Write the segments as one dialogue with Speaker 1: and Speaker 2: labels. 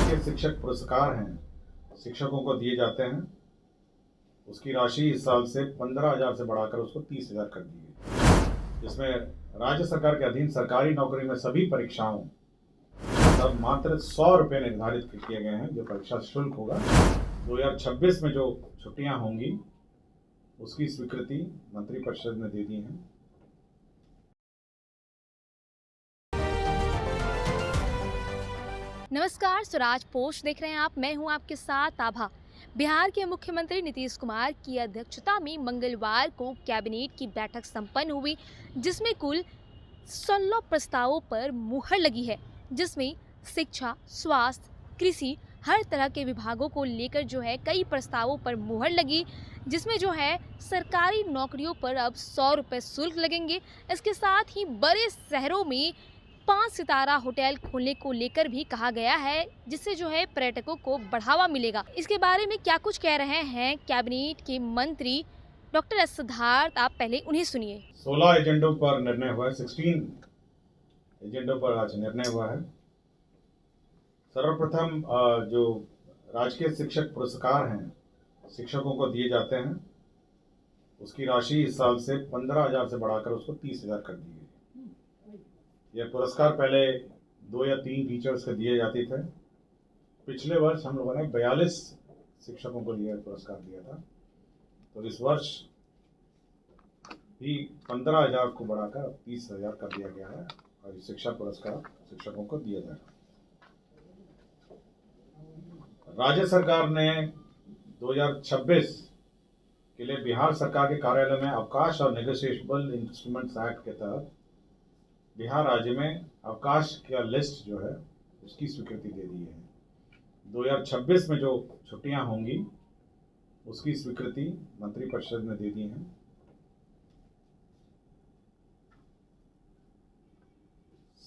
Speaker 1: राजकीय शिक्षक पुरस्कार हैं, शिक्षकों को दिए जाते हैं, उसकी राशि इस साल से 15,000 से बढ़ाकर उसको 30,000 कर दी गई, जिसमें राज्य सरकार के अधीन सरकारी नौकरी में सभी परीक्षाओं तब मात्र 100 रुपये निर्धारित किए गए हैं जो परीक्षा शुल्क होगा। 2026 में जो छुट्टियां होंगी उसकी स्वीकृति मंत्रिपरिषद ने दे दी है।
Speaker 2: नमस्कार, स्वराज पोस्ट देख रहे हैं आप। मैं हूं आपके साथ आभा। बिहार के मुख्यमंत्री नीतीश कुमार की अध्यक्षता में मंगलवार को कैबिनेट की बैठक संपन्न हुई, जिसमें कुल 16 प्रस्तावों पर मुहर लगी है, जिसमें शिक्षा, स्वास्थ्य, कृषि, हर तरह के विभागों को लेकर जो है कई प्रस्तावों पर मुहर लगी, जिसमें जो है सरकारी नौकरियों पर अब 100 रुपये शुल्क लगेंगे। इसके साथ ही बड़े शहरों में 5 सितारा होटल खोलने को लेकर भी कहा गया है, जिससे जो है पर्यटकों को बढ़ावा मिलेगा। इसके बारे में क्या कुछ कह रहे हैं कैबिनेट के मंत्री डॉक्टर एस सिद्धार्थ, आप पहले उन्हें सुनिए।
Speaker 1: 16 एजेंडों पर निर्णय हुआ है, 16 एजेंडों पर आज निर्णय हुआ है। सर्वप्रथम जो राजकीय शिक्षक पुरस्कार हैं, शिक्षकों को दिए जाते हैं, उसकी राशि इस साल से 15,000 से बढ़ाकर उसको 30,000 कर दी गई। यह पुरस्कार पहले 2 या 3 टीचर्स को दिए जाते थे। पिछले वर्ष हम लोगों ने 42 शिक्षकों को यह पुरस्कार दिया था, तो इस वर्ष भी 15,000 को बढ़ाकर 30,000 कर दिया गया है और ये शिक्षा पुरस्कार शिक्षकों को दिया जाएगा। राज्य सरकार ने 2026 के लिए बिहार सरकार के कार्यालय में अवकाश और नेगोशिएबल इंस्ट्रूमेंट्स एक्ट के तहत बिहार राज्य में अवकाश का लिस्ट जो है उसकी स्वीकृति दे दी है। 2026 में जो छुट्टियां होंगी उसकी स्वीकृति मंत्रिपरिषद ने दे दी है।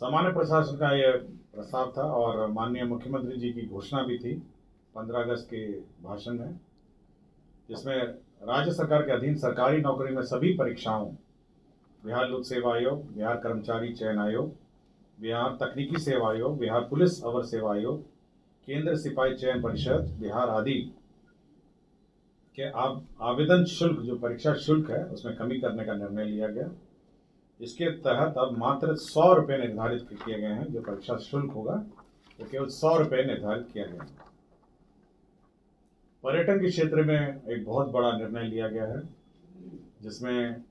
Speaker 1: सामान्य प्रशासन का यह प्रस्ताव था और माननीय मुख्यमंत्री जी की घोषणा भी थी 15 अगस्त के भाषण में, जिसमें राज्य सरकार के अधीन सरकारी नौकरी में सभी परीक्षाओं, बिहार लोक सेवा आयोग, बिहार कर्मचारी चयन आयोग, बिहार तकनीकी सेवा आयोग, बिहार पुलिस अवर सेवा आयोग, केंद्र सिपाही चयन परिषद, बिहार आदि के आवेदन शुल्क, जो परीक्षा शुल्क है, उसमें कमी करने का निर्णय लिया गया। इसके तहत अब मात्र 100 रुपये निर्धारित किए गए हैं जो परीक्षा शुल्क होगा, तो केवल 100 रुपये निर्धारित किया गया। पर्यटन के क्षेत्र में एक बहुत बड़ा निर्णय लिया गया है, जिसमें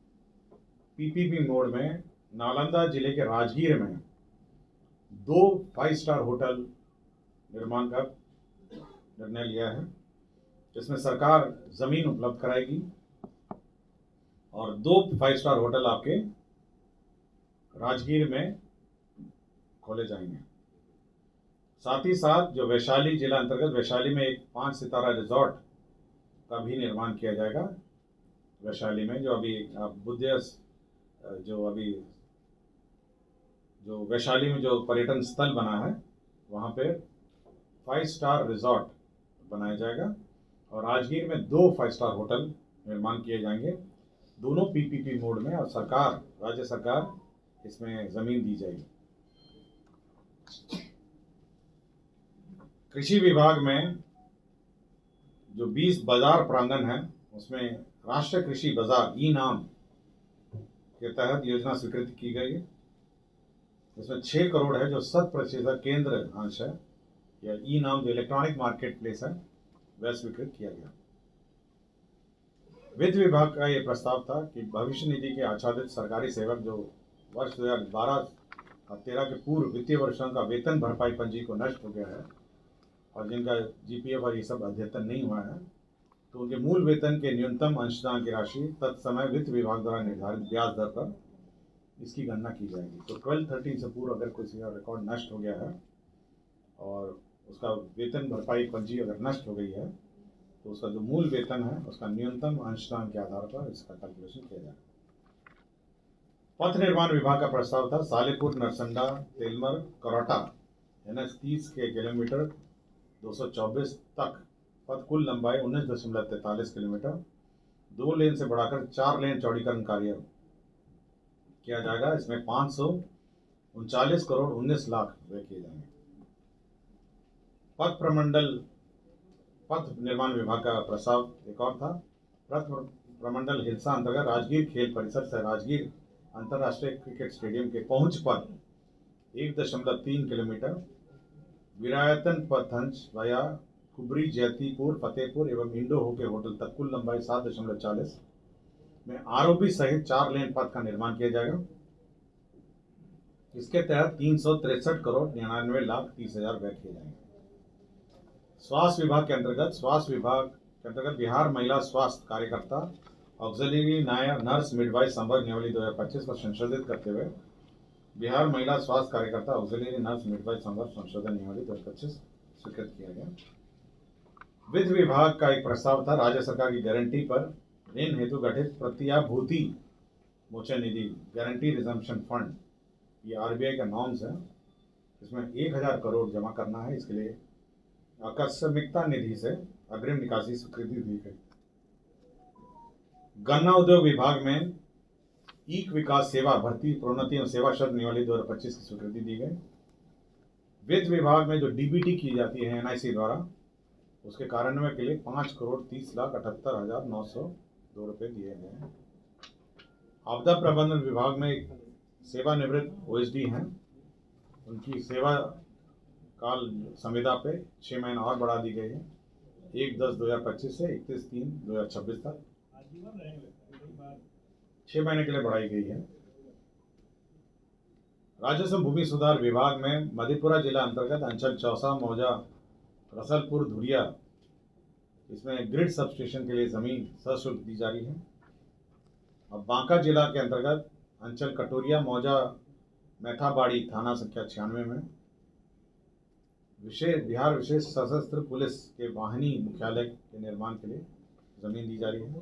Speaker 1: पीपीपी मोड में नालंदा जिले के राजगीर में 2 5 स्टार होटल निर्माण का निर्णय लिया है, जिसमें सरकार जमीन उपलब्ध कराएगी और 2 5 स्टार होटल आपके राजगीर में खोले जाएंगे। साथ ही साथ जो वैशाली जिला अंतर्गत वैशाली में एक 5 सितारा रिजॉर्ट का भी निर्माण किया जाएगा। वैशाली में जो अभी जो वैशाली में जो पर्यटन स्थल बना है वहाँ पे 5 स्टार रिजॉर्ट बनाया जाएगा और राजगीर में 2 5 स्टार होटल निर्माण किए जाएंगे, दोनों पीपीपी मोड में, और राज्य सरकार इसमें जमीन दी जाएगी। कृषि विभाग में जो 20 बाजार प्रांगण है उसमें राष्ट्रीय कृषि बाजार ई नाम के तहत योजना स्वीकृत की गई है। इसमें 6 करोड़ है जो 100% केंद्र अंश है, या ई नाम जो इलेक्ट्रॉनिक मार्केट प्लेस है वह स्वीकृत किया गया। वित्त विभाग का यह प्रस्ताव था कि भविष्य निधि के आच्छादित सरकारी सेवक जो वर्ष 2012-13 के पूर्व वित्तीय वर्षों का वेतन भरपाई पंजी को नष्ट हो गया है और जिनका जीपीएफ और ये सब अद्यतन नहीं हुआ है, तो उनके मूल वेतन के न्यूनतम अंशदान की राशि तत्समय वित्त विभाग द्वारा निर्धारित ब्याज दर पर इसकी गणना की जाएगी। तो 12-13 से पूर्व अगर किसी का रिकॉर्ड नष्ट हो गया है और उसका वेतन भरपाई पंजी अगर नष्ट हो गई है, तो उसका जो मूल वेतन है उसका न्यूनतम अंशदान के आधार पर इसका कैलकुलेशन किया जाएगा। पथ निर्माण विभाग का प्रस्ताव था सालेपुर, नरसंडा, तेलमर, करौटा NH 30 के किलोमीटर 224 तक पथ कुल लंबाई 19.43 किलोमीटर 2 लेन से बढ़ाकर 4 लेन चौड़ीकरण कार्य किया जाएगा। इसमें 539 करोड़ 19 लाख रुपए किए जाएंगे। पथ निर्माण विभाग का प्रस्ताव एक और था। पथ प्रमंडल हिलसा अंतर्गत राजगीर खेल परिसर से राजगीर अंतर्राष्ट्रीय क्रिकेट स्टेडियम के पहुंच पर 1.3 किलोमीटर, विरायतन पथंच वाया कुबरी, जैतीपुर, फतेहपुर एवं इंडो होके होटल तक कुल लंबाई 7.40 में आरओबी सहित 4 लेन पथ का निर्माण किया जाएगा। इसके तहत 363 करोड़ 99 लाख 30,000 व्यय किए जाएंगे। स्वास्थ्य विभाग के अंतर्गत बिहार महिला स्वास्थ्य कार्यकर्ता ऑक्सिलरी नर्स मिडवाइफ संवर्ग नियमावली 2025 को संशोधित करते हुए बिहार महिला स्वास्थ्य कार्यकर्ता ऑक्सिलरी नर्स मिडवाइफ संवर्ग संशोधन नियमावली 2025 स्वीकृत किया गया। वित्त विभाग का एक प्रस्ताव था। राज्य सरकार की गारंटी पर ऋण हेतु गठित प्रत्याभूति मोचन निधि गारंटी रिजम्पशन फंड, ये आरबीआई का नॉर्म्स है। इसमें 1,000 करोड़ जमा करना है। इसके लिए आकस्मिकता निधि से अग्रिम निकासी स्वीकृति दी गई। गन्ना उद्योग विभाग में ईक विकास सेवा भर्ती प्रोन्नति एवं सेवा शब्द नियमावली 2025 की स्वीकृति दी गई। वित्त विभाग में जो डीबीटी की जाती है एनआईसी द्वारा, उसके कार्यान्वयन के लिए 5,30,78,902 रुपये दिए गए हैं। आपदा प्रबंधन विभाग में एक सेवानिवृत्त ओएसडी हैं, उनकी सेवा काल संविदा पे 6 महीना और बढ़ा दी गई है। 1/10/2025 से 31/3/2026 तक 6 महीने के लिए बढ़ाई गई है। राजस्व भूमि सुधार विभाग में मधेपुरा जिला अंतर्गत अंचल चौसा, मौजा, रसलपुर, धुरिया, इसमें ग्रिड सबस्टेशन के लिए जमीन सशुल्क दी जा रही है। और बांका जिला के अंतर्गत अंचल कटोरिया, मौजा, मैथाबाड़ी थाना संख्या 96 में बिहार विशेष सशस्त्र पुलिस के वाहिनी मुख्यालय के निर्माण के लिए जमीन दी जा रही है।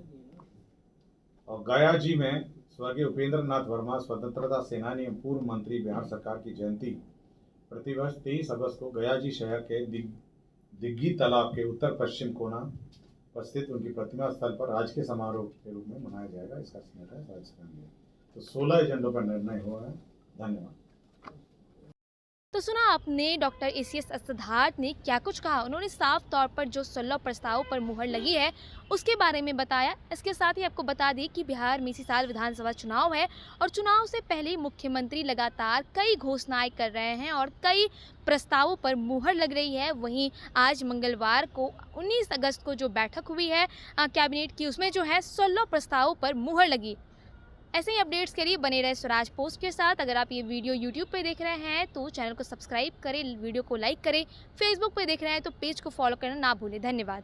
Speaker 1: और गया जी में स्वर्गीय उपेंद्र नाथ वर्मा स्वतंत्रता सेनानी एवं पूर्व मंत्री बिहार सरकार की जयंती प्रतिवर्ष 23 अगस्त को गया जी शहर के दिग्गी तालाब के उत्तर पश्चिम कोना पर स्थित उनकी प्रतिमा स्थल पर राजकीय समारोह के रूप में मनाया जाएगा। इसका निर्णय राज्य सरकार ने तो 16 एजेंडों पर निर्णय हुआ है। धन्यवाद।
Speaker 2: तो सुना आपने डॉक्टर एसीएस सिद्धार्थ ने क्या कुछ कहा। उन्होंने साफ तौर पर जो 16 प्रस्तावों पर मुहर लगी है उसके बारे में बताया। इसके साथ ही आपको बता दें कि बिहार में इसी साल विधानसभा चुनाव है और चुनाव से पहले मुख्यमंत्री लगातार कई घोषणाएं कर रहे हैं और कई प्रस्तावों पर मुहर लग रही है। वहीं आज मंगलवार को 19 अगस्त को जो बैठक हुई है कैबिनेट की, उसमें जो है 16 प्रस्तावों पर मुहर लगी। ऐसे ही अपडेट्स के लिए बने रहे स्वराज पोस्ट के साथ। अगर आप ये वीडियो यूट्यूब पे देख रहे हैं तो चैनल को सब्सक्राइब करें, वीडियो को लाइक करें। फेसबुक पे देख रहे हैं तो पेज को फॉलो करना ना भूलें। धन्यवाद।